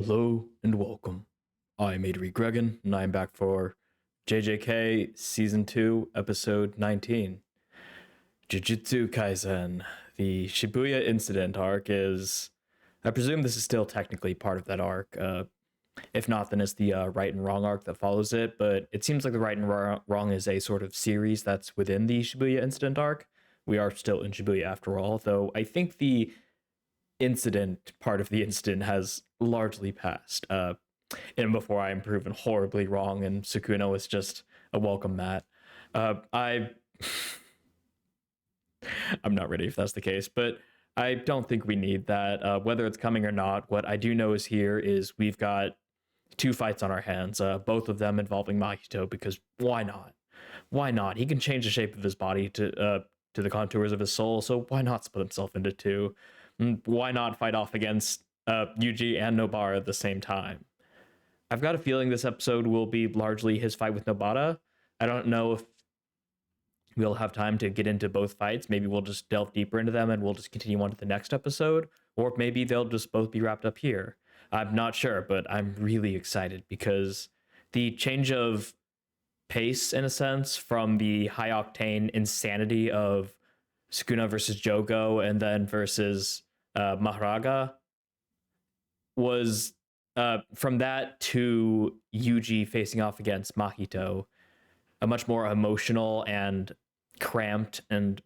Hello and welcome. I'm Adri Gregan, and I'm back for JJK Season 2, Episode 19. Jujutsu Kaisen. The Shibuya incident arc is. I presume this is still technically part of that arc. If not, then it's the right and wrong arc that follows it, but it seems like the right and wrong is a sort of series that's within the Shibuya incident arc. We are still in Shibuya after all, though I think the incident part of the incident has largely passed. And before I am proven horribly wrong, and Sukuna was just a welcome mat. I'm not ready if that's the case, but I don't think we need that. Whether it's coming or not, what I do know is here is we've got two fights on our hands, both of them involving Mahito, because why not? Why not? He can change the shape of his body to the contours of his soul, so why not split himself into two? Why not fight off against Yuji and Nobara at the same time? I've got a feeling this episode will be largely his fight with Nobara. I don't know if we'll have time to get into both fights. Maybe we'll just delve deeper into them and we'll just continue on to the next episode. Or maybe they'll just both be wrapped up here. I'm not sure, but I'm really excited because the change of pace, in a sense, from the high octane insanity of Sukuna versus Jogo and then versus Maharaga was from that to Yuji facing off against Mahito, a much more emotional and cramped and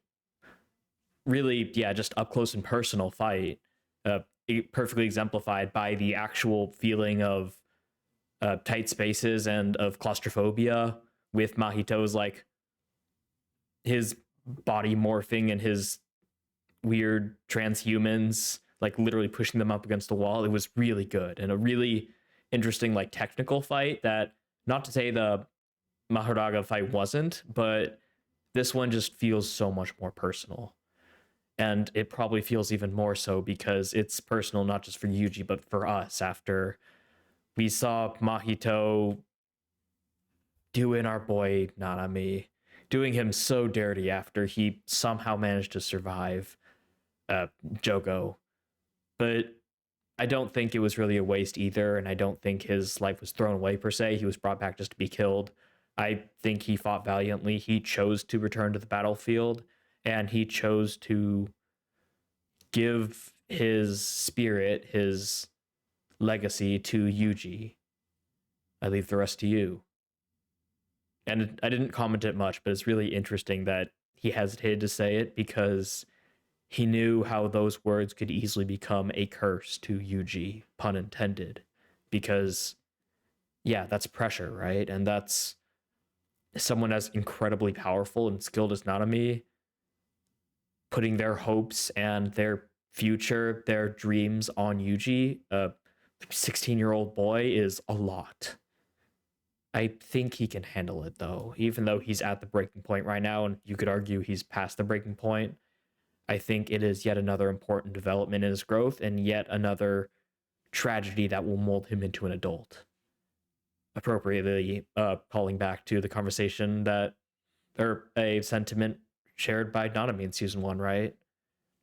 really, just up close and personal fight, perfectly exemplified by the actual feeling of tight spaces and of claustrophobia with Mahito's like his body morphing and his weird transhumans like literally pushing them up against the wall. It was really good and a really interesting like technical fight that, not to say the Maharaga fight wasn't, but this one just feels so much more personal. And it probably feels even more so because it's personal not just for Yuji but for us, after we saw Mahito doing our boy Nanami, doing him so dirty after he somehow managed to survive Jogo. But I don't think it was really a waste either, and I don't think his life was thrown away per se. He was brought back just to be killed. I think he fought valiantly. He chose to return to the battlefield, and he chose to give his spirit, his legacy to Yuji. I leave the rest to you. And I didn't comment it much, but it's really interesting that he hesitated to say it because he knew how those words could easily become a curse to Yuji, pun intended. Because, that's pressure, right? And that's someone as incredibly powerful and skilled as Nanami, putting their hopes and their future, their dreams on Yuji, a 16-year-old boy, is a lot. I think he can handle it, though, even though he's at the breaking point right now, and you could argue he's past the breaking point. I think it is yet another important development in his growth and yet another tragedy that will mold him into an adult. Appropriately calling back to the conversation or a sentiment shared by Nanami in season 1, right?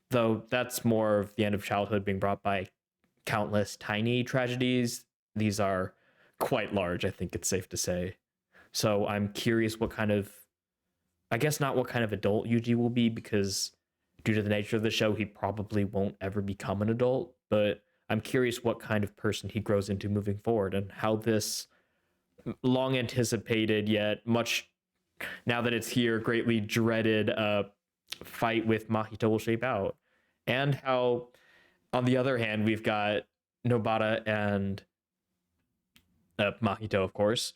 Though that's more of the end of childhood being brought by countless tiny tragedies. These are quite large, I think it's safe to say. So I'm curious what kind of, I guess not what kind of adult Yuji will be, because due to the nature of the show, he probably won't ever become an adult, but I'm curious what kind of person he grows into moving forward and how this long anticipated yet much, now that it's here, greatly dreaded fight with Mahito will shape out. And how, on the other hand, we've got Nobara and Mahito, of course,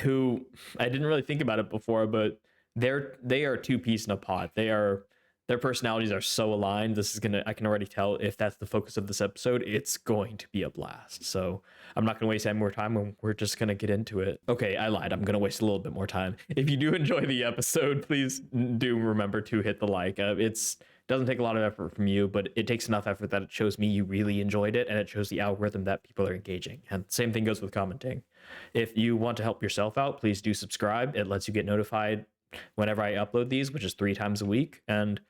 who I didn't really think about it before, but they are two peas in a pod. Their personalities are so aligned. I can already tell, if that's the focus of this episode, it's going to be a blast. So I'm not going to waste any more time, and we're just going to get into it. Okay, I lied. I'm going to waste a little bit more time. If you do enjoy the episode, please do remember to hit the like. It doesn't take a lot of effort from you, but it takes enough effort that it shows me you really enjoyed it, and it shows the algorithm that people are engaging. And same thing goes with commenting. If you want to help yourself out, please do subscribe. It lets you get notified whenever I upload these, which is 3 times a week. And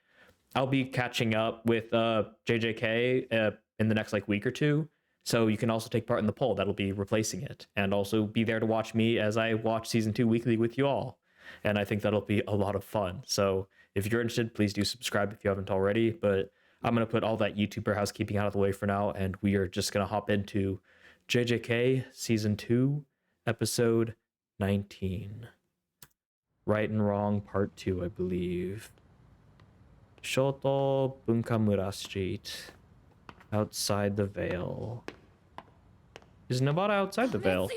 I'll be catching up with JJK in the next week or two, So you can also take part in the poll that'll be replacing it, and also be there to watch me as I watch season 2 weekly with you all. And I think that'll be a lot of fun. So if you're interested, please do subscribe if you haven't already. But I'm going to put all that YouTuber housekeeping out of the way for now, and we are just going to hop into JJK Season 2, Episode 19. Right and Wrong Part 2, I believe. Shoto Bunkamura Street. Outside the Veil. Is Nobara outside the Veil?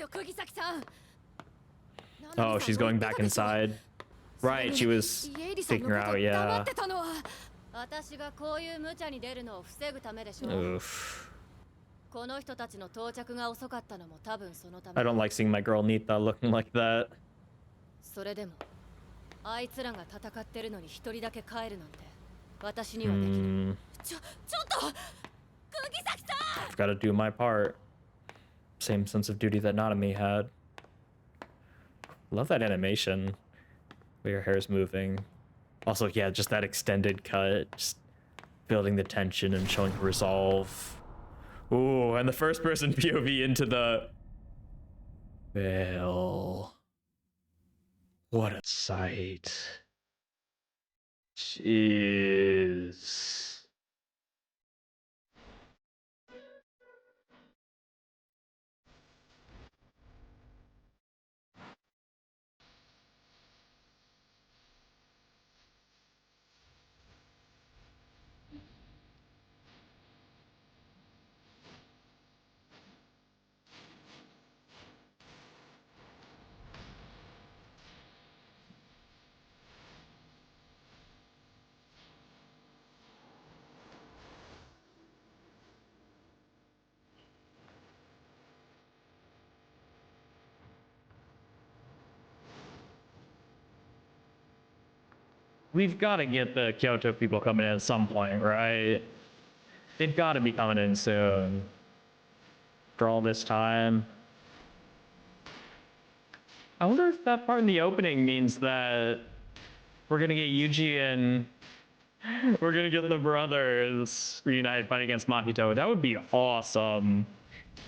Oh, she's going back inside. Right, she was taking her out, yeah. Oof. I don't like seeing my girl Nita looking like that. I've got to do my part. Same sense of duty that Nanami had. Love that animation where your hair's moving. Also, yeah, just that extended cut, just building the tension and showing resolve. Ooh, and the first person POV into the veil. What a sight. Jeez. We've got to get the Kyoto people coming in at some point, right? They've got to be coming in soon. For all this time. I wonder if that part in the opening means that we're going to get Yuji and we're going to get the brothers reunited fighting against Mahito. That would be awesome.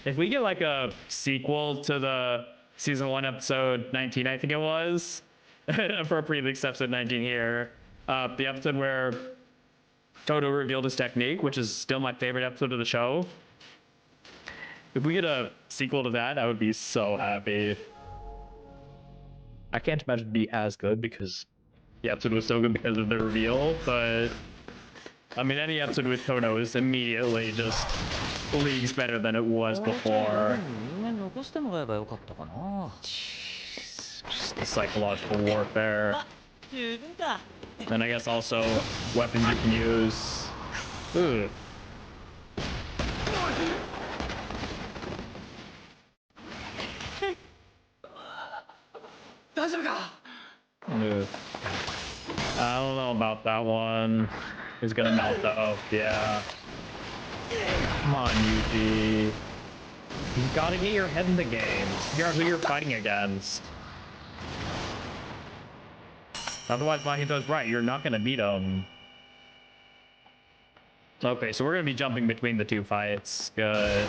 If we get like a sequel to the season 1 episode 19, I think it was, appropriately episode 19 here, the episode where Toto revealed his technique, which is still my favorite episode of the show. If we get a sequel to that, I would be so happy. I can't imagine it'd be as good because the episode was so good because of the reveal, but I mean, any episode with Toto is immediately just leagues better than it was before. Just the psychological warfare. And I guess also weapons you can use. Ooh. I don't know about that one. He's gonna melt though, yeah. Come on, Yuji. You gotta get your head in the game. Figure out who you're fighting against. Otherwise, Mahito's right. You're not gonna beat him. Okay, so we're gonna be jumping between the two fights. Good.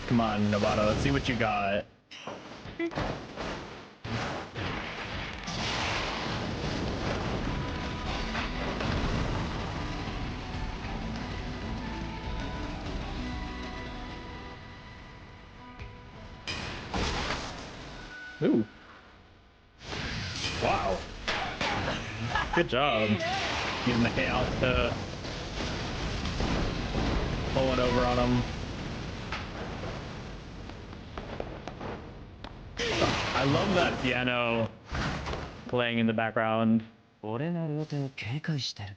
Come on, Nobuto. Let's see what you got. Ooh. Wow. Good job. Using the chaos to pull it over on him. I love that piano playing in the background. 俺の両手を警戒してる。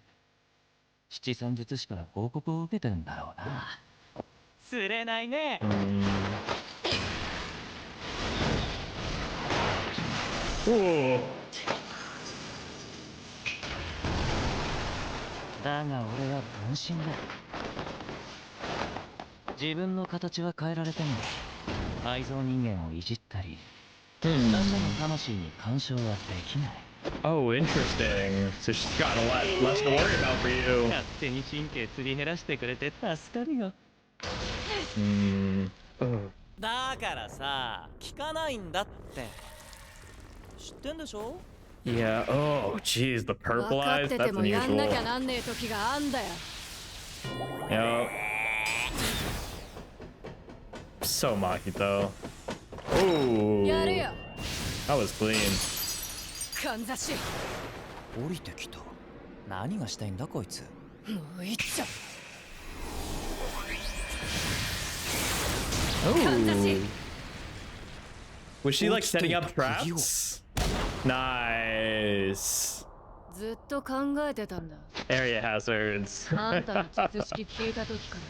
七三術師から報告を受けてるんだろうな。釣れないね。だが俺は分身だ。自分の形は変えられても愛憎人間をいじったり他者の魂に干渉はできない。Oh, interesting. So she's got a lot less to worry about for you. 勝手に神経つり減らしてくれて助かるよ。Oh. だからさ、聞かないんだって。知ってんでしょ？ Yeah. Oh, geez, the purple eyes. That's unusual. Yep. So Mahito. Oh. That was clean. 降りてきた。何がしたいんだこいつ。Oh. Was she like setting up traps? Nice. ずっと考えてたんだ。 Area hazards. あんたの術式聞いた時から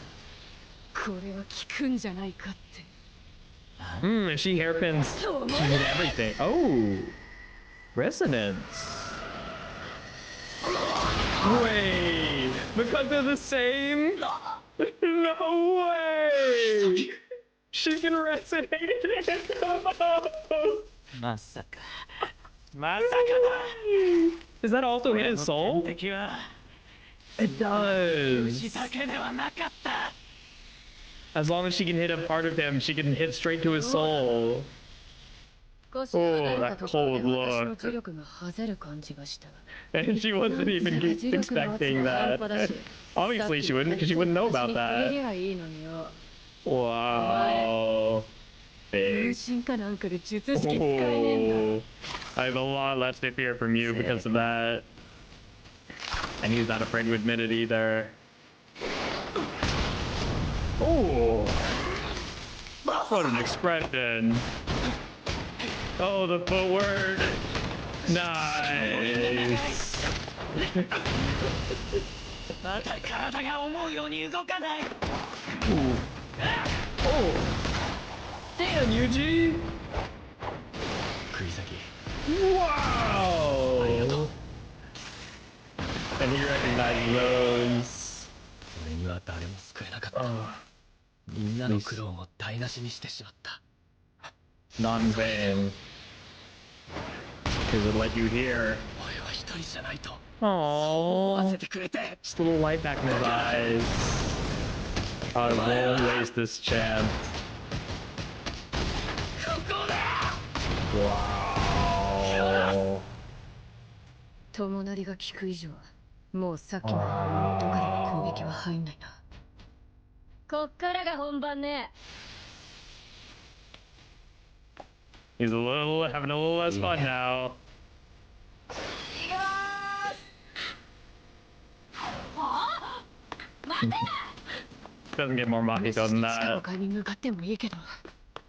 これは効くんじゃないかって。If she hairpins, she did everything. Oh, resonance. Wait, because they're the same? No way! She can resonate it. まさか。Is that also his 天 soul? 敵は It does. 牛だけではなかった。 As long as she can hit a part of him, she can hit straight to his soul. 少し離れた that ところ cold で私の look. 磁力がはぜる感じがした。 And she wasn't even expecting that. Obviously, she wouldn't, because she wouldn't know about 触れ that. りゃいいのによ。 Wow. 分 Big. 身かなんかで術式使えねえんだ。 I have a lot less to fear from you because of that. And he's not afraid to admit it either. Oh, what an expression. Oh, the footwork. Nice. また体が思うように動かない。 Oh. Damn, Yuji. 釘崎。 Wow. And he recognized those. 俺には誰も救えなかった。 Oh, みんなの苦労も台無しにしてしまった。 not in vain. Because it let you hear. 俺は一人じゃないと。 Aww. せてくれて。 Just a little light back in his eyes. I won't waste this chance. ここだ。 Wow. 友なりが効く以上、もうさっきのどかでも攻撃は入んないな。こっからが本番ね。 He's having a little less fun now. Doesn't get more Mahito than 近 that. 他に向かってもいいけど、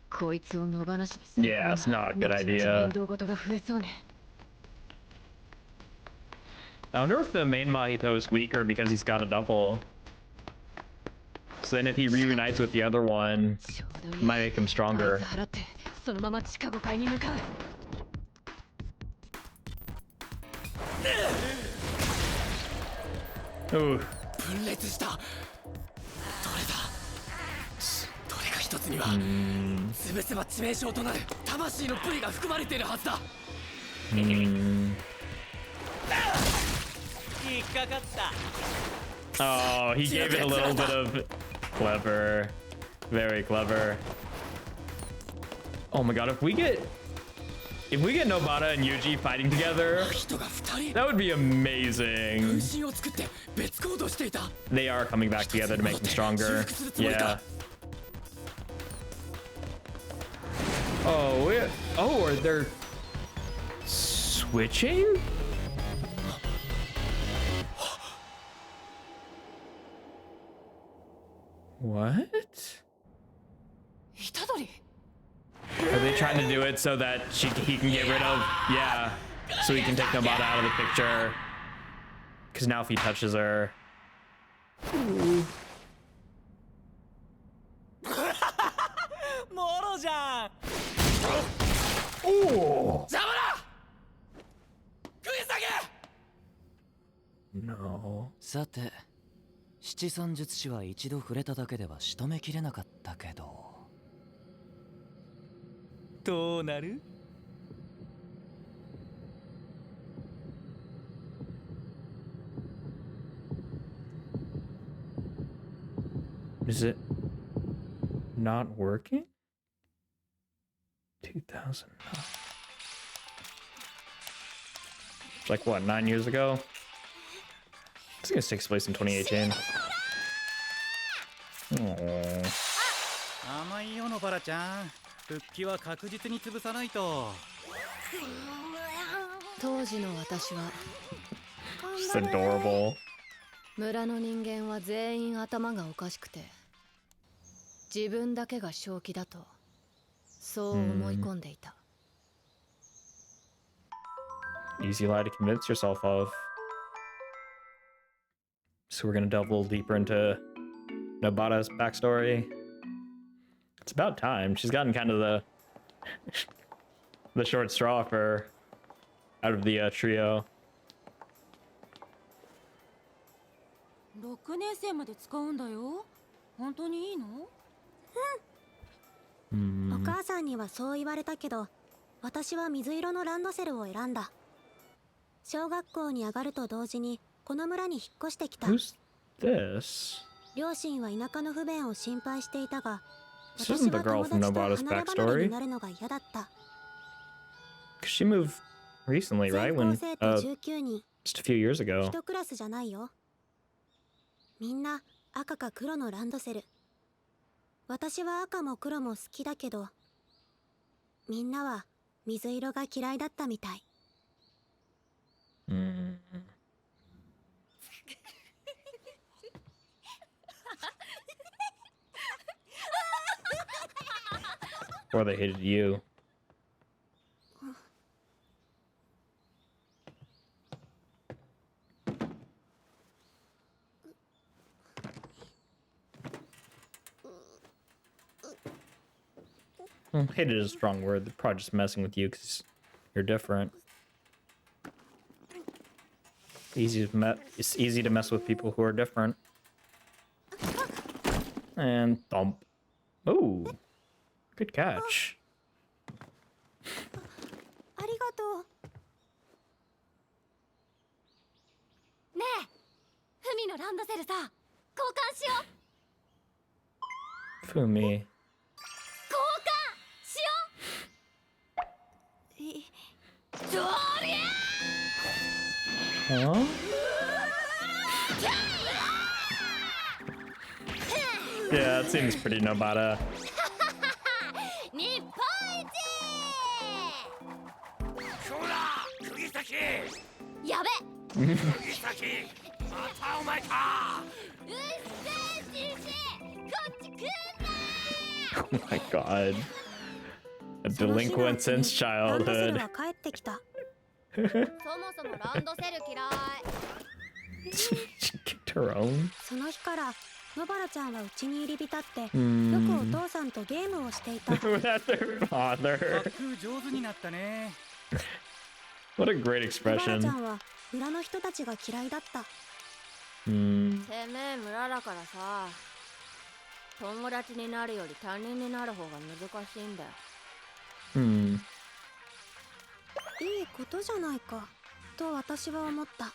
こいつを野放しにする Yeah, it's not a good idea. 面倒事が増えそうね。 I wonder if the main Mahito is weaker because he's got a double. So then if he reunites with the other one, ちょうどい it い。 might make him あい stronger. つ払ってそのまま地下5階に向かう。 Ooh. 分裂した。どれだ。どれか一つには潰せば致命傷となる魂のプリが含まれているはずだ。引っかかった。 Oh, he gave it a little bit of clever. Very clever. Oh my god, if we get Nobata and Yuji fighting together, 人が二人。 that would be amazing. 分身を作って別行動していた。 They are coming back together to make him stronger. Yeah. Oh, are they switching? What? 虎杖。 Are they trying to do it so that he can get rid of? Yeah. So he can take Nobata out of the picture. Because now if he touches her. もろじゃん。 Oh! 邪魔だ。釘崎。 No. さて、七三術師は一度触れただけでは仕留めきれなかったけど。どうなる？ Is it not working? 2000. It's like what, 9 years ago? This is gonna take place in 2018. Aww. 甘いよのバラちゃん。復帰は確実に潰さないと。当時の私は Just adorable. 村の人間は全員頭がおかしくて自分だけが正気だとそう思い込んでいた。Easy lie to convince yourself of. So we're gonna delve a little deeper into Nobata's backstory. It's about time. She's gotten kind of the short straw for out of the trio. 6年生まで使うんだよ。本当にいいの？お母さんにはそう言われたけど、私は水色のランドセルを選んだ。小学校に上がると同時にこの村に引っ越してきた。 Who's this? 両親は田舎の不便を心配していたが、 This 私 isn't the は girl 友 from 達と Nobata's 離れ離れ backstory. になるのが嫌だった。 Cause she moved recently, right? 全 When 校生徒19人、 just a few years ago. 一クラスじゃないよ。みんな赤か黒のランドセル。私は赤も黒も好きだけど、みんなは水色が嫌いだったみたい。Or they hated you. Hated is a strong word. They're probably just messing with you because you're different. It's easy to mess with people who are different. And thump. Oh, good catch. ありがとう。ねえ、フミのランドセルさ、交換しよう。 Fumi. 交換しよう。どりゃ Huh? Yeah, that seems pretty Nobata. 日本一。ほら、釘崎。やべ。釘崎。またお前か。うっせえ、じじい。こっち来んな。 Oh my god. A その日の delinquent うちに since ランドセル childhood. は帰ってきた。そもそもランドセル嫌い。She kicked her own. その日から野原ちゃんはうちに入り浸ってよく Mm. お父さんとゲームをしていた。 Without their father. 服上手になったね。 What a great 野原 expression. ちゃんは村の人たちが嫌いだった。 Mm. てめえ村だからさ、友達になるより他人になる方が難しいんだよ。Hmm. いいことじゃないかと私は思った。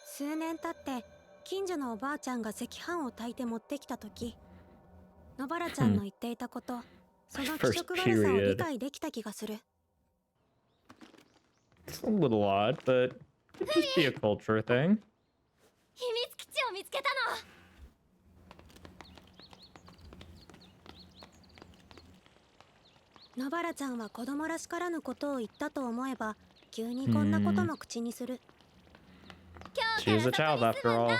数年経って近所のおばあちゃんが赤飯を炊いて持ってきた時、野原ちゃんの言っていたこと、その気色悪さを理解できた気がする。 It's a little odd, but could just be a culture thing. 秘密基地を見つけたの。野原ちゃんは子供らしからぬことを言ったと思えば、急にこんなことも口にする。 She's a child after all.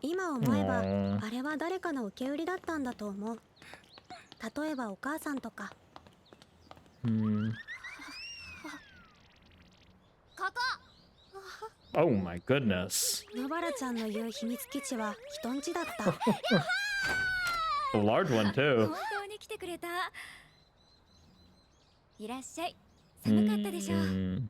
今思えば、 Aww. あれは誰かの受け売りだったんだと思う。例えばお母さんとか。 Hmm. ここ。 Oh my goodness. 野原ちゃんの言う秘密基地は人んちだった。 A large one too. 本当に来てくれた。いらっしゃい。寒かったでしょ。 Mm.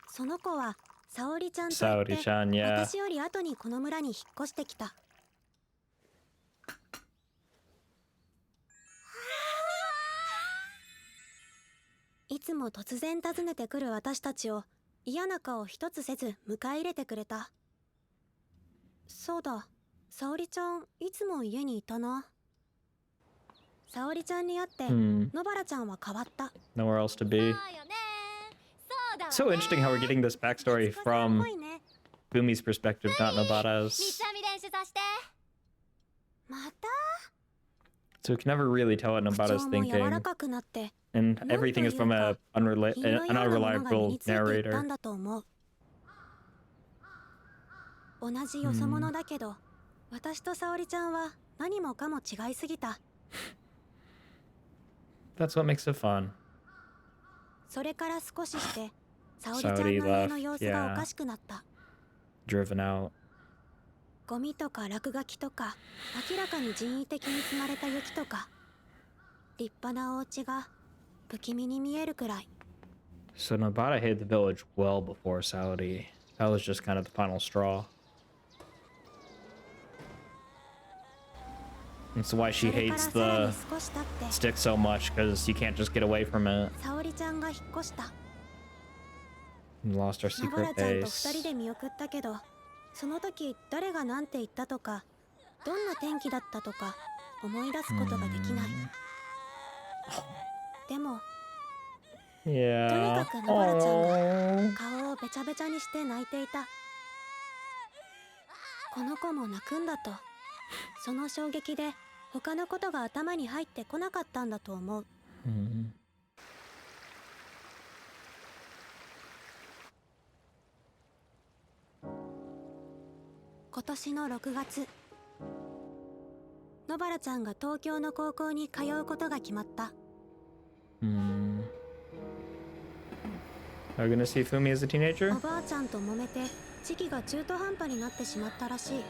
その子は沙織ちゃんと言って、 Saori-chan, yeah. 私より後にこの村に引っ越してきた。いつも突然訪ねてくる私たちを嫌な顔一つせず迎え入れてくれた。そうだ、沙織ちゃんいつも家にいたな。沙織ちゃんに会って、野原ちゃんは変わった。 Nowhere else to be. So interesting how we're getting this backstory from Fumi's perspective, not Nobara's. また So we can never really tell what 口 Nobara's 調も柔ら thinking. かくなって And everything is from an 品のようなものが身 unreliable についていったん narrator. だと思う。同じよそ者だけど、私と沙織ちゃんは何もかも違いすぎた。 That's what makes it fun. それから少しして沙織ちゃんの家の様子がおかしくなった。 Driven out. ゴミとか落書きとか、明らかに人為的に積まれた雪とか、立派なお家が不気味に見えるくらい。 So Nobara hid the village well before Saudi. That was just kind of the final straw. That's why she hates the stick so much, because you can't just get away from it. 沙織ちゃんが引っ越した。 We lost our 野原 secret ちゃんと base. 二人で見送ったけど、その時誰が何て言ったとか、どんな天気だったとか思い出すことができない。でも Yeah. とにかく野原ちゃんが顔をべちゃべちゃにして泣いていた。この子も泣くんだと、その衝撃で他のことが頭に入ってこなかったんだと思う。今年の6月、野原ちゃんが東京の高校に通うことが決まった。 Are we gonna see Fumi as a teenager? おばあちゃんと揉めて時期が中途半端になってしまったらしい。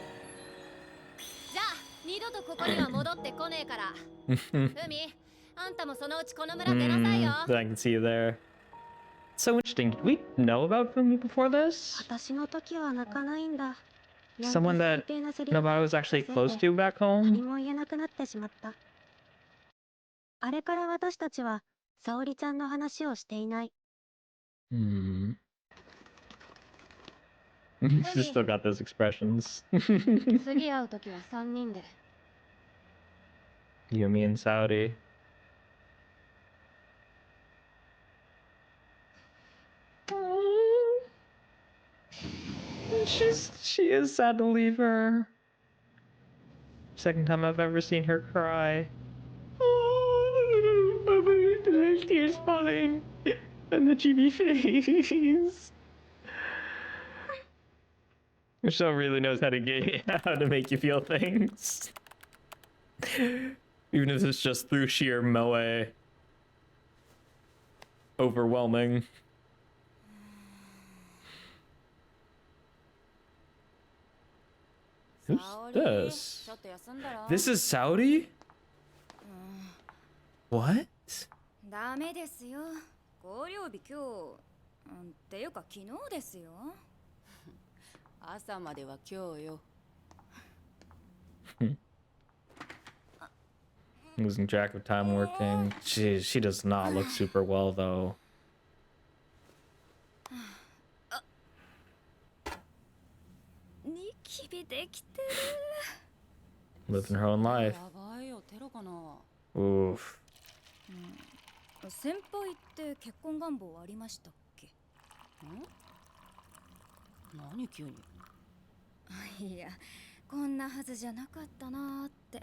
じゃあ二度とここには戻ってこねえから。ふみ、あんたもそのうちこの村出なさいよ。Then I can see you there. So interesting. Did we know about Fumi before this? 私の時は泣かないんだ。 Someone that Nobara was actually close to back 何 home? も言えなくなってしまった。あれから私たちは沙織ちゃんの話をしていない。 She's still got those expressions. 次会う時は3人で。 Yumi and Saudi. She is sad to leave her. Second time I've ever seen her cry. There's tears falling on the chibi face. The show really knows how to make you feel things. Even if it's just through sheer moe. Overwhelming. Who's this? This is Saudi? What? ダメですよ。合流日今日。っていうか昨日ですよ。朝までは今日よ。Losing track of time working. She does not look super well though. ニキビできてる。 Living her own life. やばいよ、テロかな。 Oof. 先輩って結婚願望ありましたっけ？何急に。いや、こんなはずじゃなかったなーって。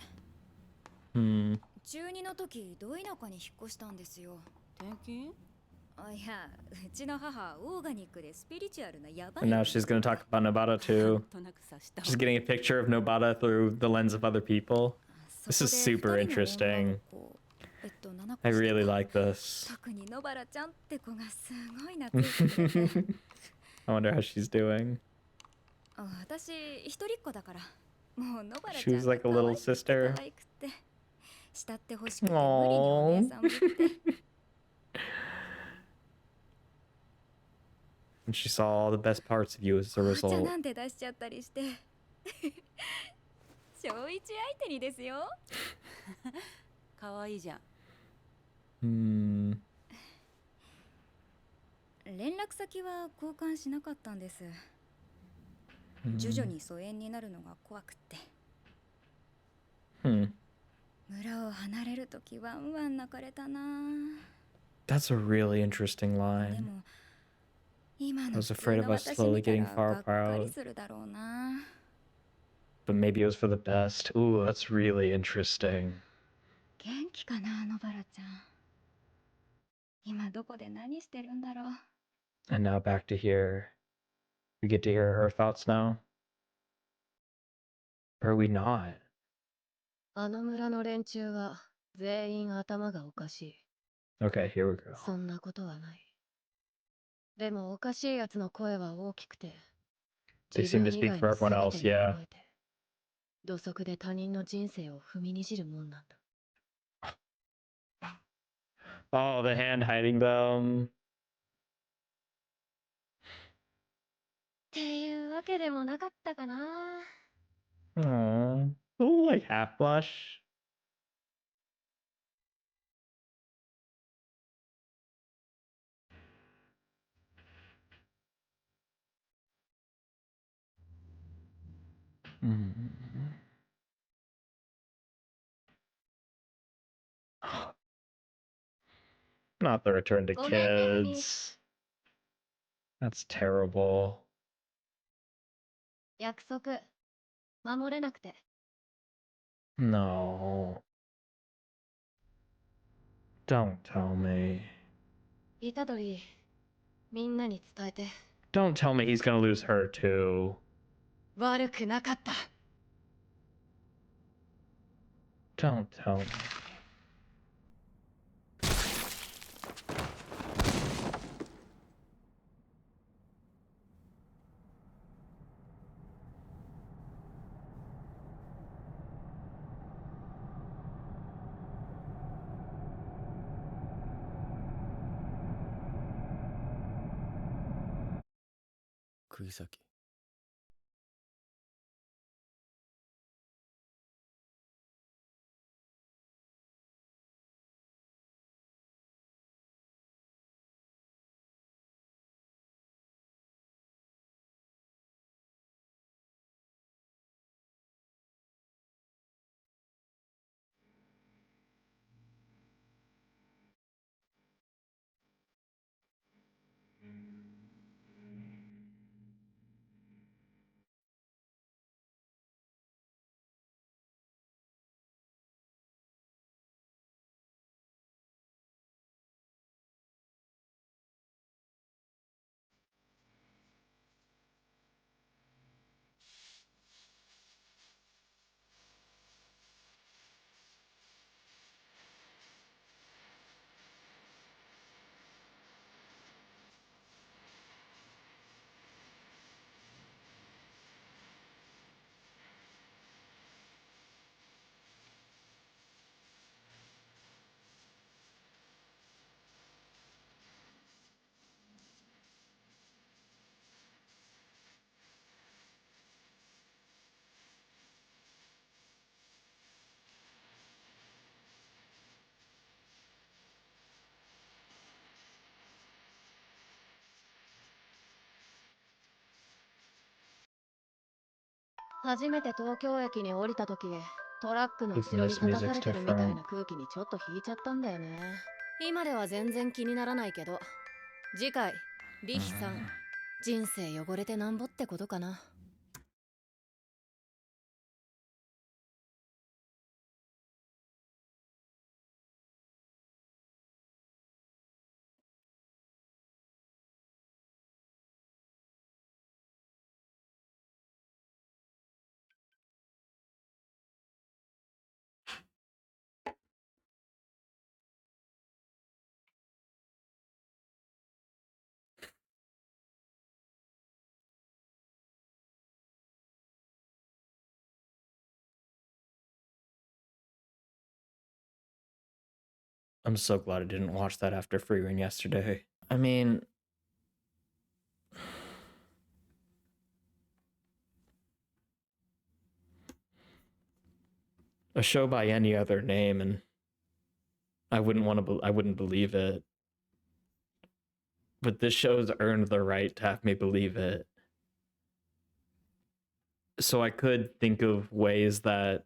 中2の時、ど田舎に引っ越したんですよ。転勤？いや、うちの母オーガニックでスピリチュアルなやばい。 And now she's gonna talk about Nobara too. She's getting a picture of Nobara through the lens of other people. This is super interesting. I really like this. 特に野原ちゃんって子がすごい懐いてて。I wonder how she's doing. 私一人っ子だから、もう野原 She ちゃん was が like a little sister. 可愛くて、慕ってほしくて無理にお姉さんぶって。And she saw all the best parts of you as a 紅茶 result. なんて出しちゃったりして。小一相手にですよ。可愛いじゃん。連絡先は交換しなかったんです。徐々に疎遠になるのが怖くって。 Hmm. 村を離れるときワンワン泣かれたな。 That's a really interesting で line. も今 I の was 普通 afraid の of us 私 slowly 見た getting ら far がっかり apart, するだろうな。 but maybe it was for the best. Ooh, that's really interesting. 元気かな、あのバラちゃん。今どこで何してるんだろう。 And now back to here. We get to hear her thoughts now. Or are we not? あの村の連中は全員頭がおかしい。 Okay, here we go. そんなことはない。でもおかしいやつの声は大きくて、 They 自 seem 分 to 以 speak 外 for の everyone 全 else, てに yeah. 覚えて、土足で他人の人生を踏みにじるもんなんだ。 Oh, the hand hiding them. っていうわけでもなかったかな。 Aww. A little like half blush. Not the return to ごめんね、ふみ。 kids. That's terrible. 約束守れなくて。 No. Don't tell me. 虎杖、みんなに伝えて。 Don't tell me he's gonna lose her too. 悪くなかった。 Don't tell me. Kugisaki. 初めて東京駅に降りた時、トラックの Even 後ろに this 立たさ music's れてるみたい different. な空気にちょっと引いちゃったんだよね。今では全然気にならないけど、次回リヒさん、人生汚れてなんぼってことかな。 I'm so glad I didn't watch that after Freerun yesterday. I mean, a show by any other name, and I wouldn't believe it. But this show's earned the right to have me believe it. So I could think of ways that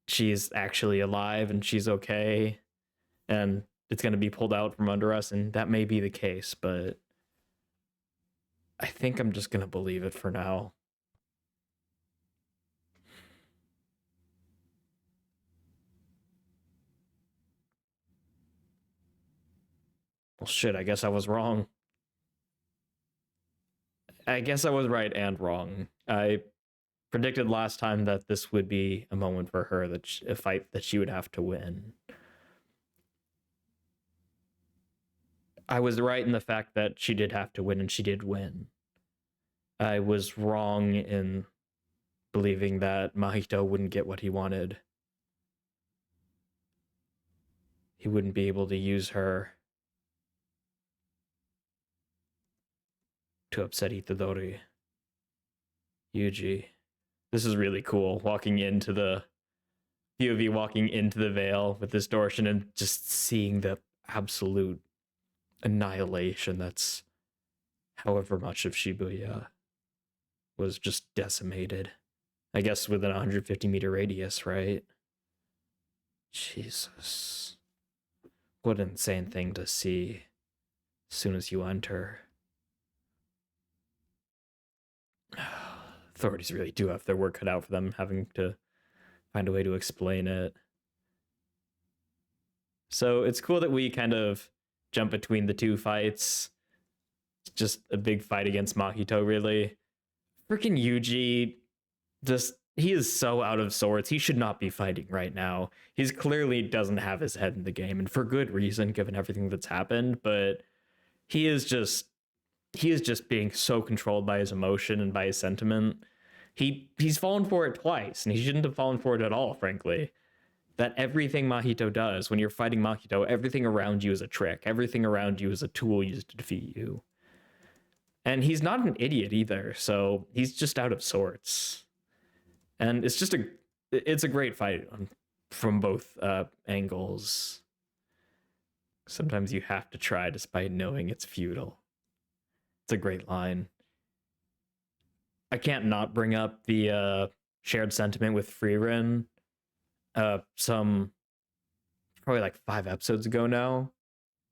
she's actually alive and she's okay and it's going to be pulled out from under us, and that may be the case, but I think I'm just going to believe it for now. Well, shit, I guess I was wrong. I guess I was right and wrong. I predicted last time that this would be a moment for her, that a fight that she would have to win. I was right in the fact that she did have to win, and she did win. I was wrong in believing that Mahito wouldn't get what he wanted. He wouldn't be able to use her to upset Itadori. Yuji. This is really cool, walking into the POV, walking into the veil with distortion and just seeing the absolute annihilation that's however much of Shibuya was just decimated. I guess within a 150-meter radius, right? Jesus. What an insane thing to see as soon as you enter. Authorities really do have their work cut out for them, having to find a way to explain it. So it's cool that we kind of jump between the two fights. It's just a big fight against Mahito, really. Freaking Yuji, he is so out of sorts. He should not be fighting right now. He's clearly doesn't have his head in the game, and for good reason, given everything that's happened, but he is just being so controlled by his emotion and by his sentiment. He's fallen for it twice, and he shouldn't have fallen for it at all, frankly. That everything Mahito does, when you're fighting Mahito, everything around you is a trick. Everything around you is a tool used to defeat you. And he's not an idiot either, so he's just out of sorts. And it's a great fight from both angles. Sometimes you have to try despite knowing it's futile. It's a great line. I can't not bring up the shared sentiment with Frieren. Some probably like 5 episodes ago now.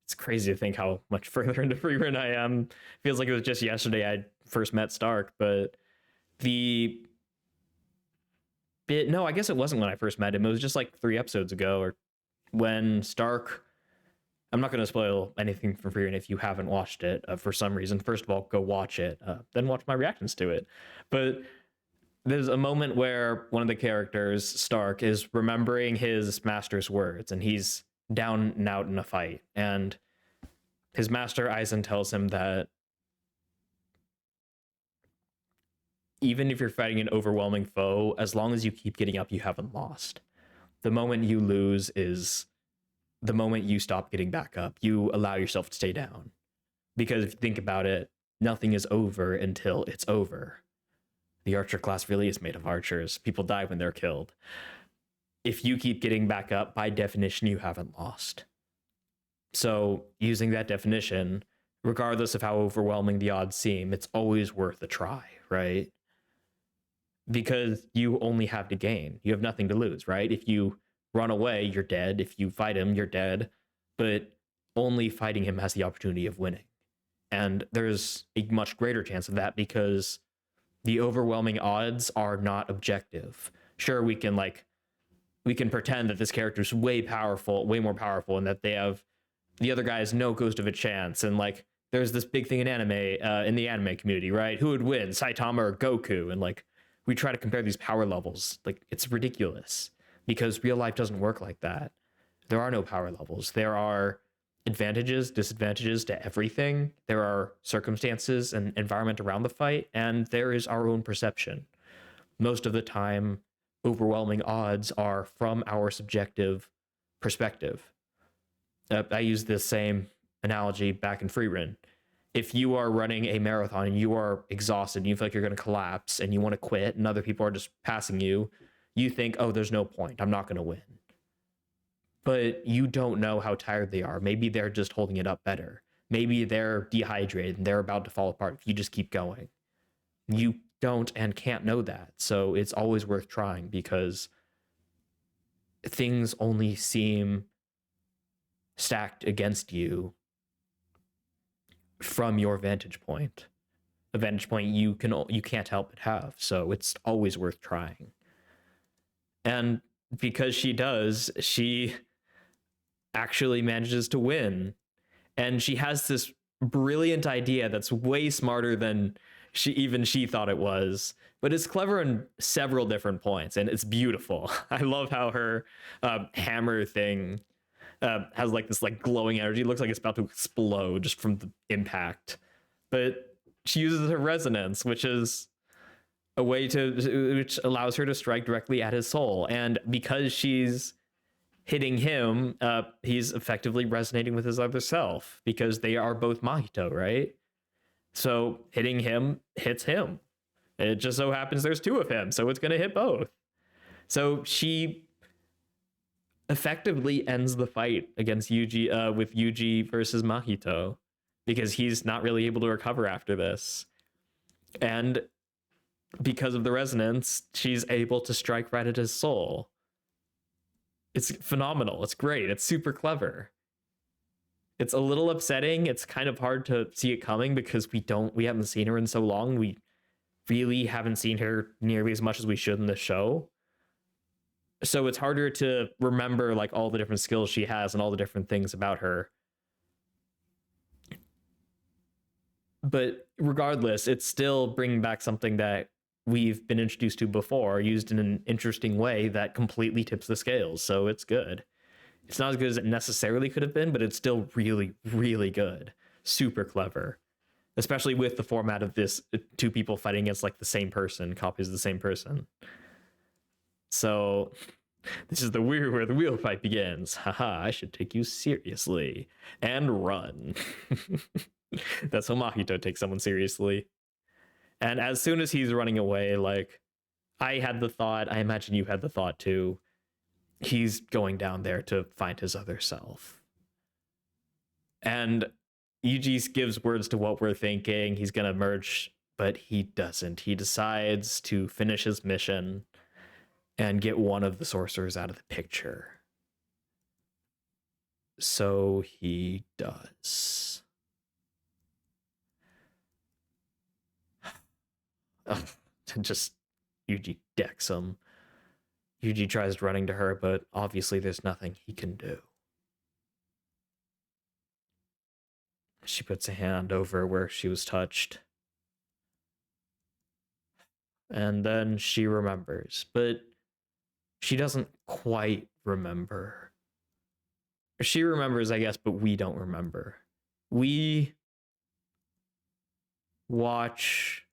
It's crazy to think how much further into Frieren I am. Feels like it was just yesterday I first met Stark, but I guess it wasn't when I first met him. It was just like 3 episodes ago, or when Stark. I'm not going to spoil anything from Frieren if you haven't watched it for some reason. First of all, go watch it, then watch my reactions to it. But there's a moment where one of the characters, Stark, is remembering his master's words, and he's down and out in a fight. And his master, Aizen, tells him that even if you're fighting an overwhelming foe, as long as you keep getting up, you haven't lost. The moment you lose is the moment you stop getting back up. You allow yourself to stay down. Because if you think about it, nothing is over until it's over. The archer class really is made of archers. People die when they're killed. If you keep getting back up, by definition, you haven't lost. So, using that definition, regardless of how overwhelming the odds seem, it's always worth a try, right? Because you only have to gain. You have nothing to lose, right? If you run away, you're dead. If you fight him, you're dead. But only fighting him has the opportunity of winning. And there's a much greater chance of that because the overwhelming odds are not objective. Sure, we can pretend that this character is way more powerful, and that the other guy has no ghost of a chance. And like, there's this big thing in anime, in the anime community, right? Who would win, Saitama or Goku? And like, we try to compare these power levels. Like, it's ridiculous. Because real life doesn't work like that. There are no power levels. There are advantages, disadvantages to everything. There are circumstances and environment around the fight, and there is our own perception. Most of the time, overwhelming odds are from our subjective perspective. I use the same analogy back in Frieren. If you are running a marathon and you are exhausted and you feel like you're going to collapse and you want to quit and other people are just passing you, you think, oh, there's no point. I'm not going to win. But you don't know how tired they are. Maybe they're just holding it up better. Maybe they're dehydrated and they're about to fall apart if you just keep going. You don't and can't know that. So it's always worth trying, because things only seem stacked against you from your vantage point, a vantage point you can't help but have. So it's always worth trying. And because she does, she actually manages to win. And she has this brilliant idea that's way smarter than she thought it was, but it's clever in several different points, and it's beautiful. I love how her hammer thing has like this like glowing energy. It looks like it's about to explode just from the impact. But she uses her resonance, which is a way which allows her to strike directly at his soul. And because she's hitting him, he's effectively resonating with his other self, because they are both Mahito, right? So hitting him hits him. It just so happens there's two of him, so it's going to hit both. So she effectively ends the fight against Yuji, with Yuji versus Mahito, because he's not really able to recover after this. And because of the resonance, she's able to strike right at his soul. It's phenomenal. It's great. It's super clever. It's a little upsetting. It's kind of hard to see it coming, because we haven't seen her in so long. We really haven't seen her nearly as much as we should in the show. So it's harder to remember like all the different skills she has and all the different things about her. But regardless, it's still bringing back something that we've been introduced to before, used in an interesting way that completely tips the scales. So it's good. It's not as good as it necessarily could have been, but it's still really, really good. Super clever. Especially with the format of this, two people fighting against like the same person, copies of the same person. So this is where the real fight begins. Haha, I should take you seriously. And run. That's how Mahito takes someone seriously. And as soon as he's running away, like, I had the thought, I imagine you had the thought too, he's going down there to find his other self. And Yuji gives words to what we're thinking. He's going to merge, but he doesn't. He decides to finish his mission and get one of the sorcerers out of the picture. So he does. Just Yuji decks him. Yuji tries running to her, but obviously there's nothing he can do. She puts a hand over where she was touched. And then she remembers, but she doesn't quite remember. She remembers, I guess, but we don't remember. We watch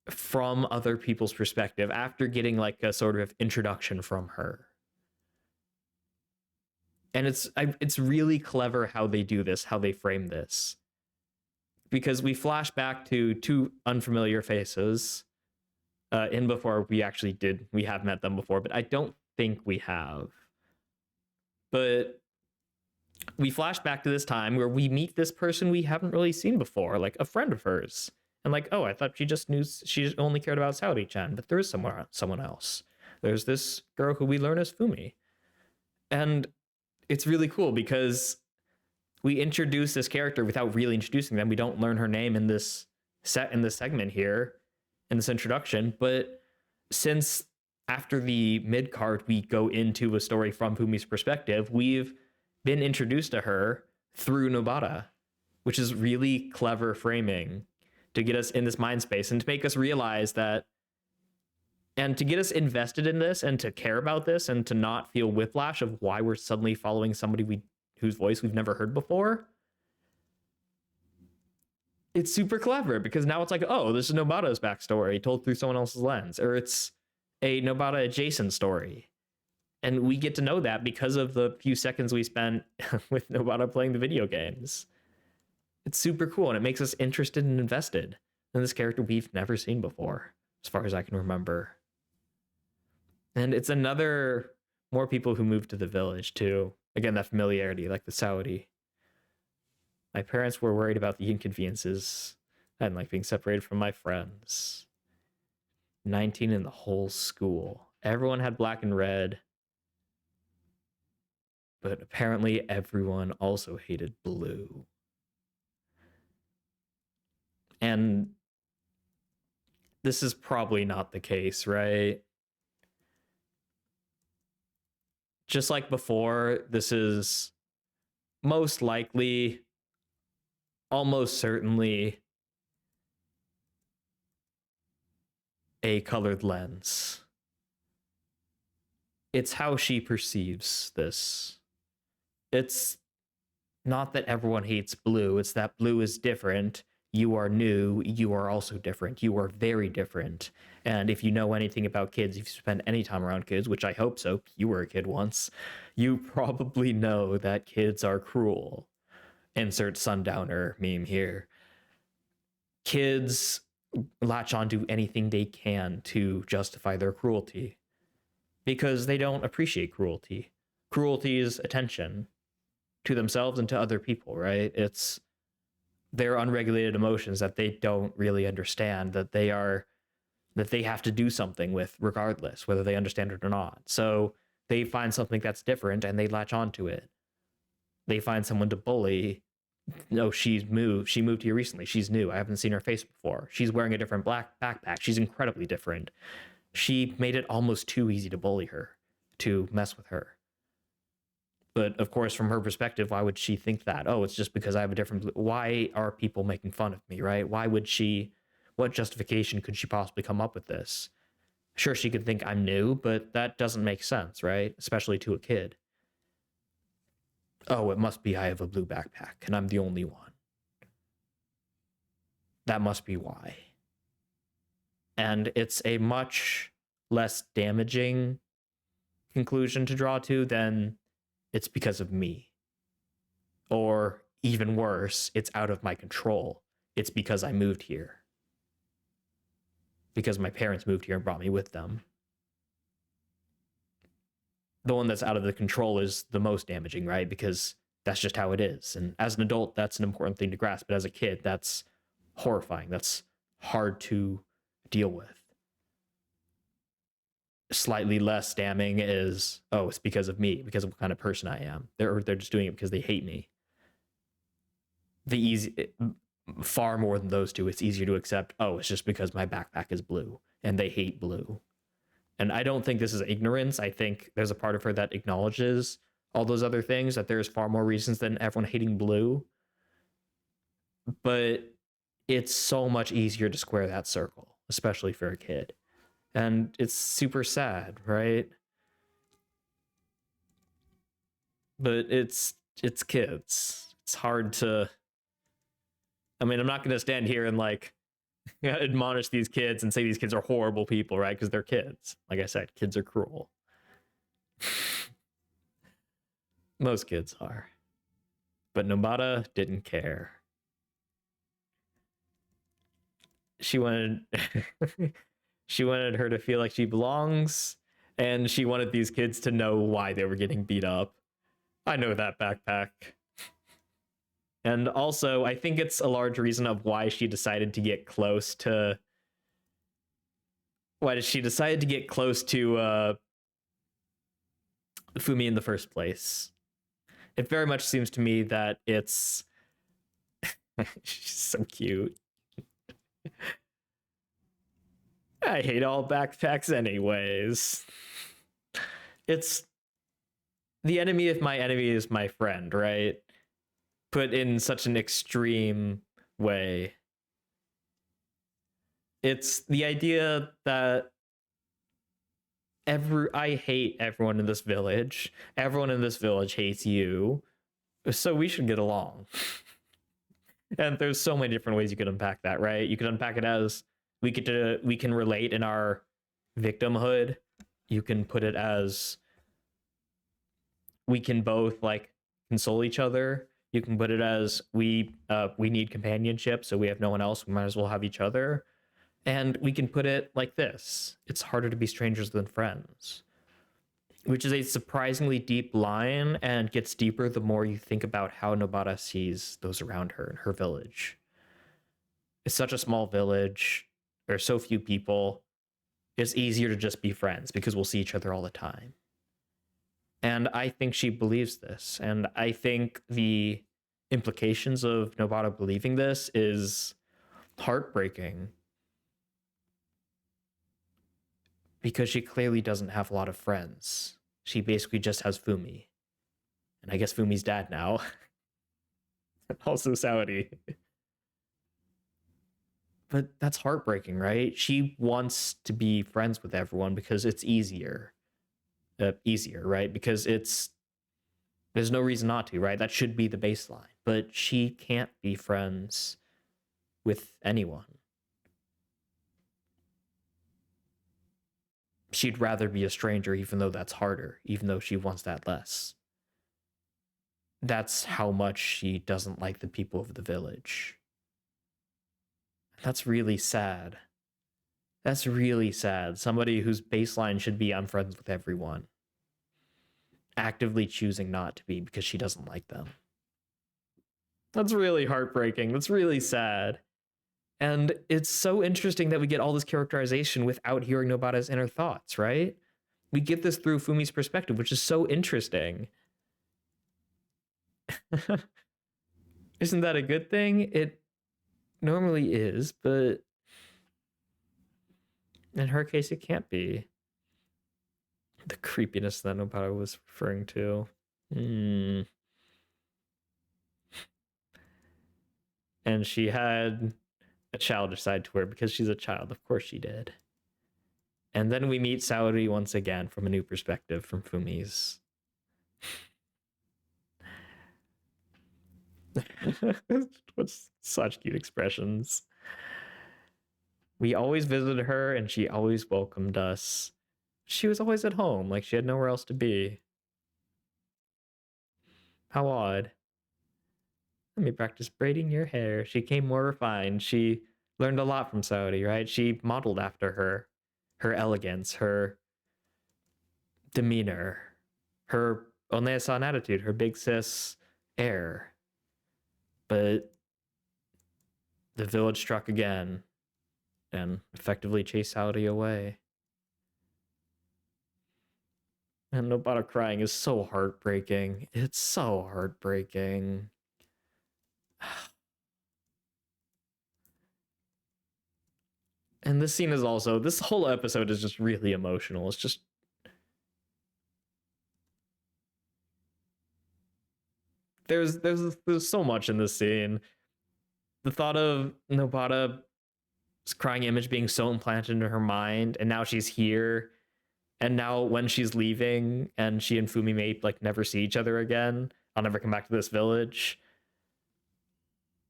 from other people's perspective after getting like a sort of introduction from her. And it's really clever how they do this, how they frame this. Because we flash back to two unfamiliar faces in before we have met them before, but I don't think we have. But we flash back to this time where we meet this person we haven't really seen before, like a friend of hers. And like, oh, I thought she only cared about Saori-chan, but there is someone else. There's this girl who we learn as Fumi. And it's really cool because we introduce this character without really introducing them. We don't learn her name in this segment here, in this introduction. But since after the mid card, we go into a story from Fumi's perspective, we've been introduced to her through Nobara, which is really clever framing to get us in this mind space and to make us realize that, and to get us invested in this and to care about this and to not feel whiplash of why we're suddenly following somebody whose voice we've never heard before. It's super clever because now it's like, oh, this is Nobata's backstory told through someone else's lens, or it's a Nobata adjacent story. And we get to know that because of the few seconds we spent with Nobata playing the video games. It's super cool, and it makes us interested and invested in this character we've never seen before, as far as I can remember. And it's more people who move to the village, too. Again, that familiarity, like the Saudi. My parents were worried about the inconveniences. I didn't like being separated from my friends. 19 in the whole school. Everyone had black and red, but apparently everyone also hated blue. And this is probably not the case, right? Just like before, this is most likely, almost certainly, a colored lens. It's how she perceives this. It's not that everyone hates blue, it's that blue is different. You are new, you are also different. You are very different. And if you know anything about kids, if you spend any time around kids, which I hope so, you were a kid once, you probably know that kids are cruel. Insert sundowner meme here. Kids latch onto anything they can to justify their cruelty because they don't appreciate cruelty. Cruelty is attention to themselves and to other people, right? It's their unregulated emotions that they don't really understand, that they have to do something with regardless, whether they understand it or not. So they find something that's different and they latch onto it. They find someone to bully. No, she moved here recently. She's new. I haven't seen her face before. She's wearing a different black backpack. She's incredibly different. She made it almost too easy to bully her, to mess with her. But of course, from her perspective, why would she think that? Oh, it's just because I have a different... Why are people making fun of me, right? Why would she... What justification could she possibly come up with this? Sure, she could think I'm new, but that doesn't make sense, right? Especially to a kid. Oh, it must be I have a blue backpack, and I'm the only one. That must be why. And it's a much less damaging conclusion to draw to than it's because of me. Or even worse, it's out of my control. It's because I moved here. Because my parents moved here and brought me with them. The one that's out of the control is the most damaging, right? Because that's just how it is. And as an adult, that's an important thing to grasp. But as a kid, that's horrifying. That's hard to deal with. Slightly less damning is, oh, it's because of me, because of what kind of person I am. They're just doing it because they hate me. Far more than those two, it's easier to accept, oh, it's just because my backpack is blue and they hate blue. And I don't think this is ignorance. I think there's a part of her that acknowledges all those other things, that there's far more reasons than everyone hating blue. But it's so much easier to square that circle, especially for a kid. And it's super sad, right? But it's kids. It's hard to... I mean, I'm not going to stand here and like admonish these kids and say these kids are horrible people, right? Because they're kids. Like I said, kids are cruel. Most kids are. But Nobata didn't care. She wanted she wanted her to feel like she belongs, and she wanted these kids to know why they were getting beat up. I know that backpack. And also, I think it's a large reason of why she decided to get close to... Why did she decide to get close to Fumi in the first place? It very much seems to me that it's... She's so cute. I hate all backpacks anyways. It's... The enemy of my enemy is my friend, right? Put in such an extreme way. It's the idea that I hate everyone in this village. Everyone in this village hates you. So we should get along. And there's so many different ways you could unpack that, right? You could unpack it as we can relate in our victimhood. You can put it as we can both like console each other. You can put it as we need companionship, so we have no one else. We might as well have each other. And we can put it like this: it's harder to be strangers than friends, which is a surprisingly deep line and gets deeper the more you think about how Nobata sees those around her in her village. It's such a small village. There are so few people. it's easier to just be friends because we'll see each other all the time. And I think she believes this. And I think the implications of Nobara believing this is heartbreaking. Because she clearly doesn't have a lot of friends. She basically just has Fumi. And I guess Fumi's dad now. Also Saori. But that's heartbreaking, right? She wants to be friends with everyone because it's easier. Easier, right? Because there's no reason not to, right? That should be the baseline. But she can't be friends with anyone. She'd rather be a stranger, even though that's harder, even though she wants that less. That's how much she doesn't like the people of the village. That's really sad. That's really sad. Somebody whose baseline should be I'm friends with everyone, actively choosing not to be because she doesn't like them. That's really heartbreaking. That's really sad. And it's so interesting that we get all this characterization without hearing Nobara's inner thoughts, right? We get this through Fumi's perspective, which is so interesting. Isn't that a good thing? It normally is, but in her case, it can't be. The creepiness that Nobara was referring to. And she had a childish side to her because she's a child. Of course she did. And then we meet Saori once again from a new perspective from Fumi's. What's such cute expressions. We always visited her and she always welcomed us. She was always at home, like she had nowhere else to be. How odd. Let me practice braiding your hair. She came more refined. She learned a lot from Saori, right? She modeled after her. Her elegance, her demeanor, her Onesan attitude, her big sis air. But the village struck again and effectively chased Saori away. And Nobara crying is so heartbreaking. It's so heartbreaking. And this scene is also, this whole episode is just really emotional. It's just, there's so much in this scene. The thought of Nobara's crying image being so implanted into her mind, and now she's here, and now when she's leaving, and she and Fumi may like never see each other again, I'll never come back to this village.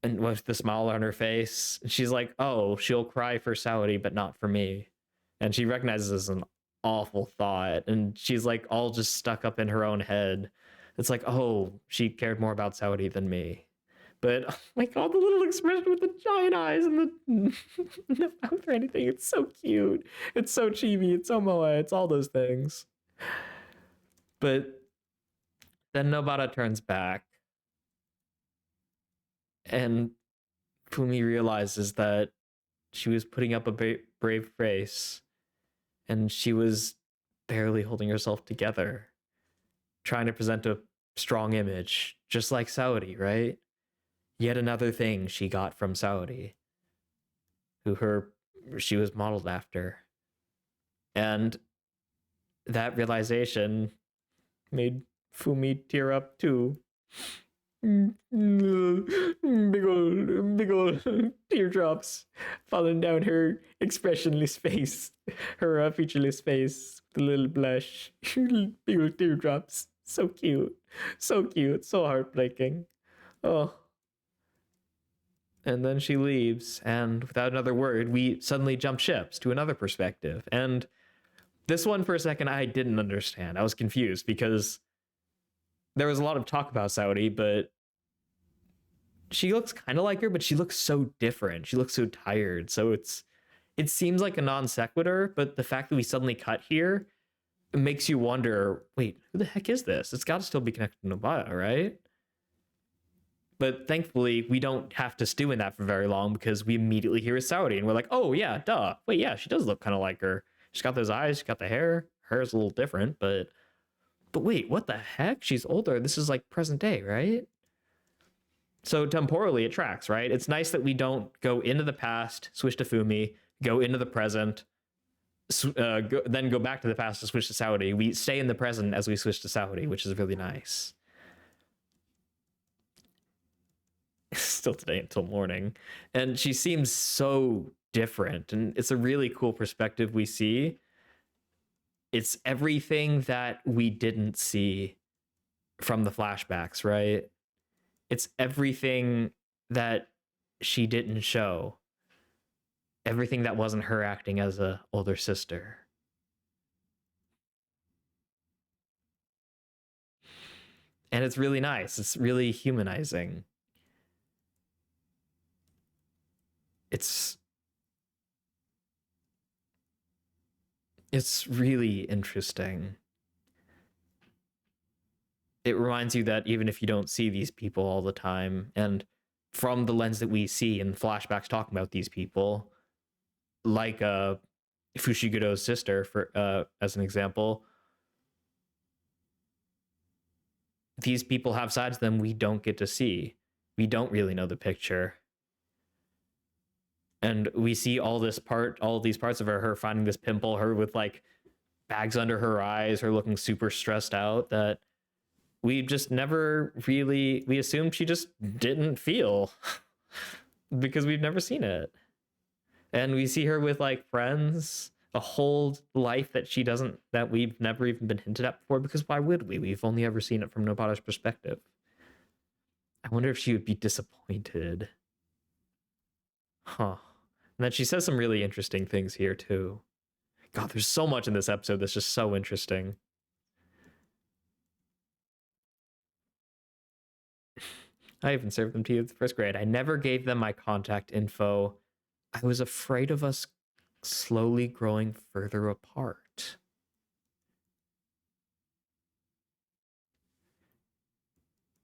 And with the smile on her face, she's like, oh, she'll cry for Saori, but not for me. And she recognizes this as an awful thought. And she's like all just stuck up in her own head. It's like, oh, she cared more about Saori than me. But like all the little expression with the giant eyes and the mouth or anything, it's so cute. It's so chibi. It's so moe. It's all those things. But then Nobara turns back. And Fumi realizes that she was putting up a brave face and she was barely holding herself together, trying to present a strong image, just like Saori, right? Yet another thing she got from Saori, who she was modeled after. And that realization made Fumi tear up too. Big old teardrops falling down her expressionless face, her featureless face, the little blush, big old teardrops. So cute, so heartbreaking. Oh. And then she leaves, and without another word, we suddenly jump ships to another perspective. And this one, for a second, I didn't understand. I was confused because there was a lot of talk about Saori, but she looks kind of like her, but she looks so different. She looks so tired. So it seems like a non sequitur, but the fact that we suddenly cut here makes you wonder, wait, who the heck is this? It's got to still be connected to Nobara, right? But thankfully, we don't have to stew in that for very long because we immediately hear Saori and we're like, oh yeah, duh. Wait, yeah, she does look kind of like her. She's got those eyes, she's got the hair. Her hair's a little different, but wait, what the heck? She's older. This is like present day, right? So temporally it tracks, right? It's nice that we don't go into the past, switch to Fumi, go into the present, then go back to the past to switch to Saori. We stay in the present as we switch to Saori, which is really nice. Still today until morning. And she seems so different, and it's a really cool perspective we see. It's everything that we didn't see from the flashbacks, right? It's everything that she didn't show. Everything that wasn't her acting as a older sister. And it's really nice. It's really humanizing. It's really interesting. It reminds you that even if you don't see these people all the time, and from the lens that we see in flashbacks talking about these people, like Fushiguro's sister, for as an example, these people have sides of them we don't get to see. We don't really know the picture. And we see all these parts of her finding this pimple, her with like bags under her eyes, her looking super stressed out, that we just never really, we assumed she just didn't feel because we've never seen it. And we see her with like friends, a whole life that we've never even been hinted at before, because why would we? We've only ever seen it from Nobata's perspective. I wonder if she would be disappointed. Huh. And then she says some really interesting things here too. God, there's so much in this episode that's just so interesting. I even served them to you at the first grade. I never gave them my contact info. I was afraid of us slowly growing further apart.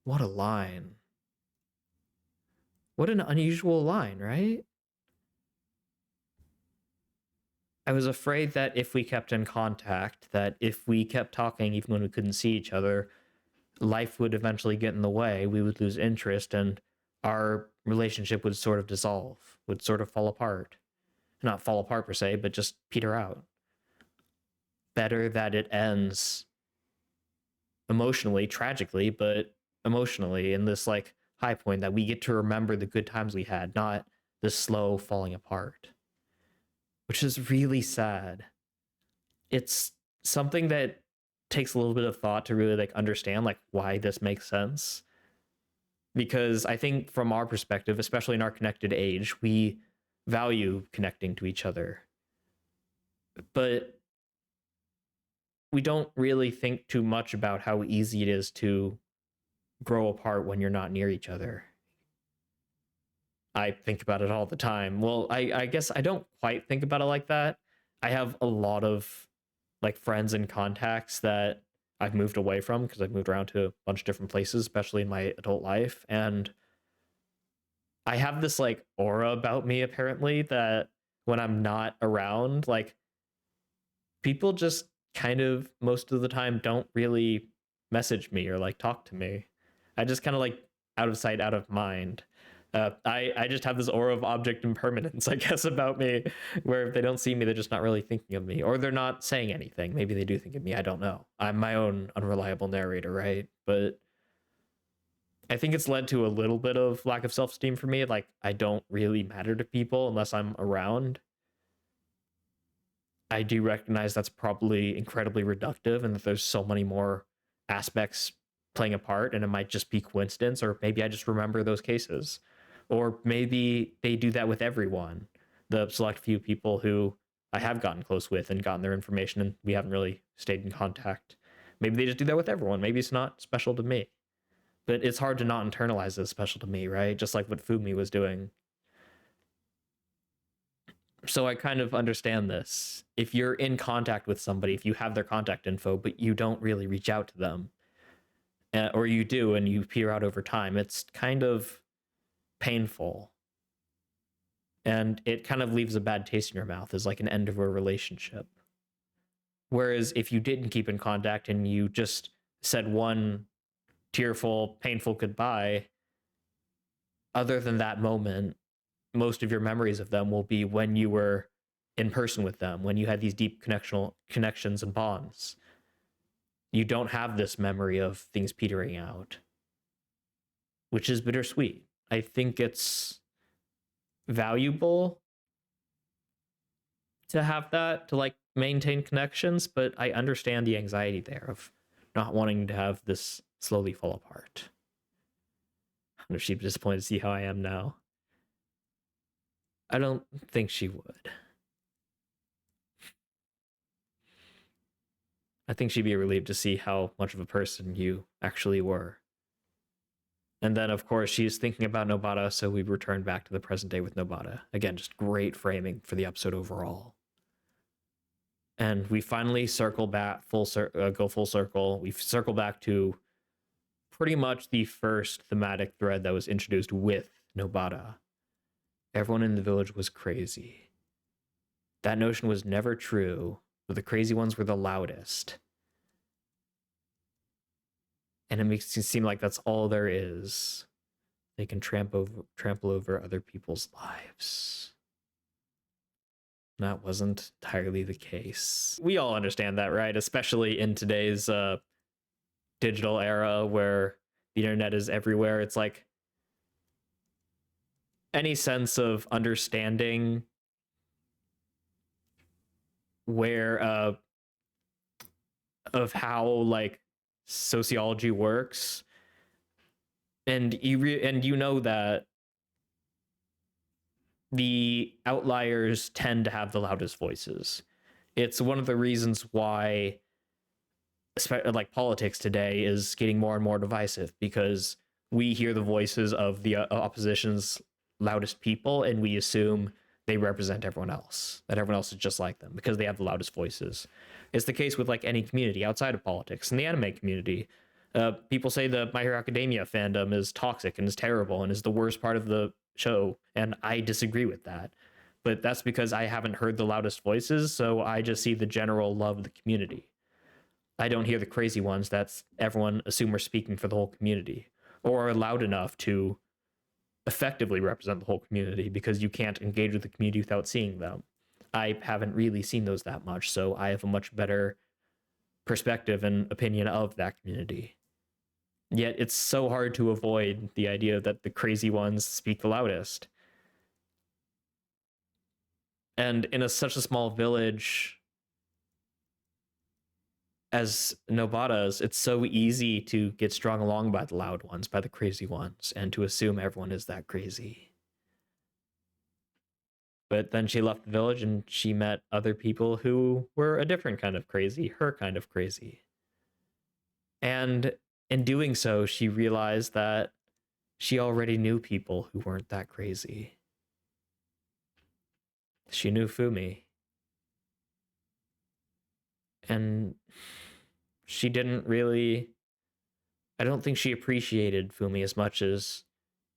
What a line. What an unusual line, right? I was afraid that if we kept in contact, that if we kept talking even when we couldn't see each other, life would eventually get in the way, we would lose interest, and our relationship would sort of dissolve, would sort of fall apart. Not fall apart per se, but just peter out. Better that it ends emotionally, tragically, but emotionally in this like high point, that we get to remember the good times we had, not the slow falling apart. Which is really sad. It's something that takes a little bit of thought to really like understand like why this makes sense. Because I think from our perspective, especially in our connected age, we value connecting to each other. But we don't really think too much about how easy it is to grow apart when you're not near each other. I think about it all the time. Well, I guess I don't quite think about it like that. I have a lot of like friends and contacts that I've moved away from because I've moved around to a bunch of different places, especially in my adult life. And I have this like aura about me, apparently, that when I'm not around, like people just kind of most of the time don't really message me or like talk to me. I just kind of like out of sight, out of mind. I just have this aura of object impermanence, I guess, about me, where if they don't see me, they're just not really thinking of me, or they're not saying anything. Maybe they do think of me. I don't know. I'm my own unreliable narrator, right? But I think it's led to a little bit of lack of self-esteem for me. Like, I don't really matter to people unless I'm around. I do recognize that's probably incredibly reductive and that there's so many more aspects playing a part, and it might just be coincidence, or maybe I just remember those cases. Or maybe they do that with everyone, the select few people who I have gotten close with and gotten their information and we haven't really stayed in contact. Maybe they just do that with everyone. Maybe it's not special to me. But it's hard to not internalize it's special to me, right? Just like what Fumi was doing. So I kind of understand this. If you're in contact with somebody, if you have their contact info, but you don't really reach out to them, or you do and you peer out over time, it's kind of painful, and it kind of leaves a bad taste in your mouth as like an end of a relationship. Whereas if you didn't keep in contact and you just said one tearful, painful goodbye, other than that moment, most of your memories of them will be when you were in person with them, when you had these deep connections and bonds. You don't have this memory of things petering out, which is bittersweet. I think it's valuable to have that, to like maintain connections, but I understand the anxiety there of not wanting to have this slowly fall apart. I wonder if she'd be disappointed to see how I am now. I don't think she would. I think she'd be relieved to see how much of a person you actually were. And then, of course, she's thinking about Nobata, so we return back to the present day with Nobata. Again, just great framing for the episode overall. And we finally circle back, go full circle. We circle back to pretty much the first thematic thread that was introduced with Nobata. Everyone in the village was crazy. That notion was never true, but the crazy ones were the loudest. And it makes it seem like that's all there is. They can trample over other people's lives. That wasn't entirely the case. We all understand that, right? Especially in today's digital era where the internet is everywhere. It's like any sense of understanding where of how like sociology works, and you know that the outliers tend to have the loudest voices. It's one of the reasons why like politics today is getting more and more divisive, because we hear the voices of the opposition's loudest people and we assume they represent everyone else, that everyone else is just like them because they have the loudest voices. It's the case with like any community outside of politics. In the anime community, people say the My Hero Academia fandom is toxic and is terrible and is the worst part of the show, and I disagree with that. But that's because I haven't heard the loudest voices, so I just see the general love of the community. I don't hear the crazy ones that's everyone assume are speaking for the whole community, or are loud enough to effectively represent the whole community, because you can't engage with the community without seeing them. I haven't really seen those that much, so I have a much better perspective and opinion of that community. Yet it's so hard to avoid the idea that the crazy ones speak the loudest. And in such a small village as Nobata's, it's so easy to get strung along by the loud ones, by the crazy ones, and to assume everyone is that crazy. But then she left the village and she met other people who were a different kind of crazy, her kind of crazy. And in doing so, she realized that she already knew people who weren't that crazy. She knew Fumi. And she didn't really... I don't think she appreciated Fumi as much as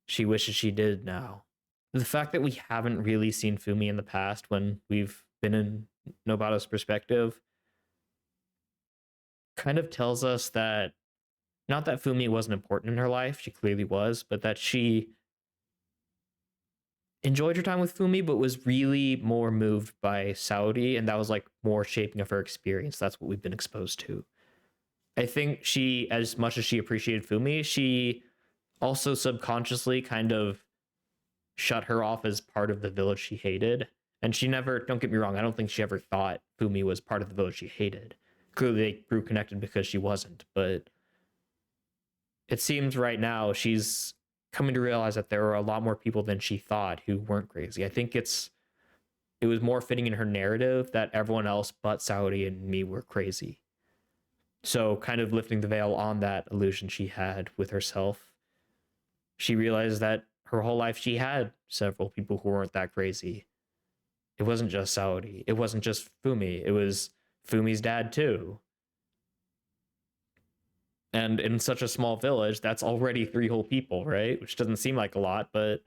she wishes she did now. The fact that we haven't really seen Fumi in the past when we've been in Nobata's perspective kind of tells us that, not that Fumi wasn't important in her life, she clearly was, but that she enjoyed her time with Fumi, but was really more moved by Saori, and that was like more shaping of her experience. That's what we've been exposed to. I think she, as much as she appreciated Fumi, she also subconsciously kind of shut her off as part of the village she hated. And she never, don't get me wrong, I don't think she ever thought Fumi was part of the village she hated. Clearly they grew connected because she wasn't, but it seems right now she's coming to realize that there are a lot more people than she thought who weren't crazy. I think it was more fitting in her narrative that everyone else but Saori and me were crazy. So kind of lifting the veil on that illusion she had with herself, she realized that her whole life she had several people who weren't that crazy. It wasn't just Saori. It wasn't just Fumi. It was Fumi's dad too. And in such a small village, that's already 3 whole people, right? Which doesn't seem like a lot, but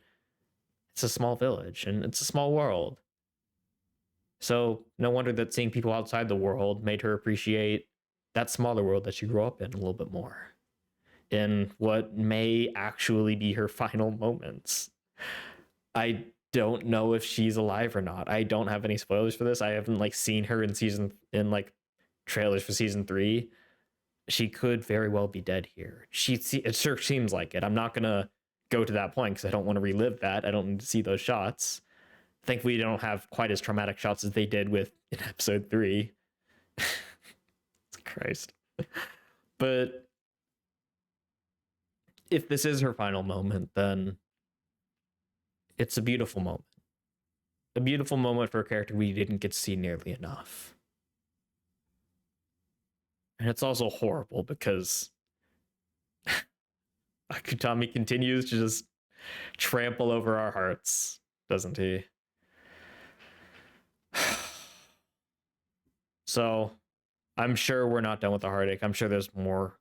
it's a small village and it's a small world. So no wonder that seeing people outside the world made her appreciate that smaller world that she grew up in a little bit more, in what may actually be her final moments. I don't know if she's alive or not. I don't have any spoilers for this. I haven't like seen her in like trailers for season 3. She could very well be dead here. It sure seems like it. I'm not gonna go to that point because I don't want to relive that. I don't need to see those shots. Thankfully, they don't have quite as traumatic shots as they did with in episode 3. Christ. But if this is her final moment, then it's a beautiful moment. A beautiful moment for a character we didn't get to see nearly enough. And it's also horrible because Akutami continues to just trample over our hearts, doesn't he? So, I'm sure we're not done with the heartache. I'm sure there's more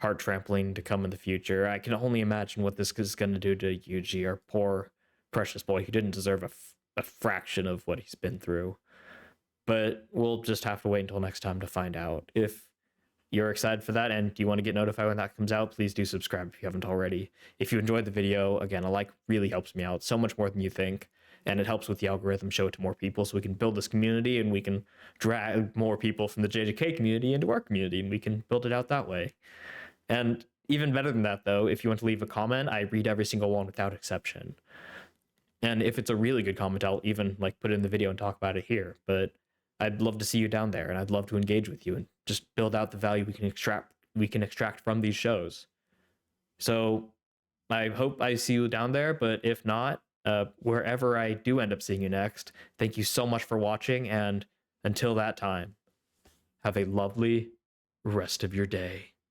heart trampling to come in the future. I can only imagine what this is going to do to Yuji, our poor, precious boy who didn't deserve a fraction of what he's been through. But we'll just have to wait until next time to find out. If you're excited for that and you want to get notified when that comes out, please do subscribe if you haven't already. If you enjoyed the video, again, a like really helps me out so much more than you think. And it helps with the algorithm, show it to more people so we can build this community and we can drag more people from the JJK community into our community and we can build it out that way. And even better than that, though, if you want to leave a comment, I read every single one without exception. And if it's a really good comment, I'll even like put it in the video and talk about it here. But I'd love to see you down there and I'd love to engage with you and just build out the value we can extract from these shows. So I hope I see you down there, but if not, wherever I do end up seeing you next, thank you so much for watching, and until that time, have a lovely rest of your day.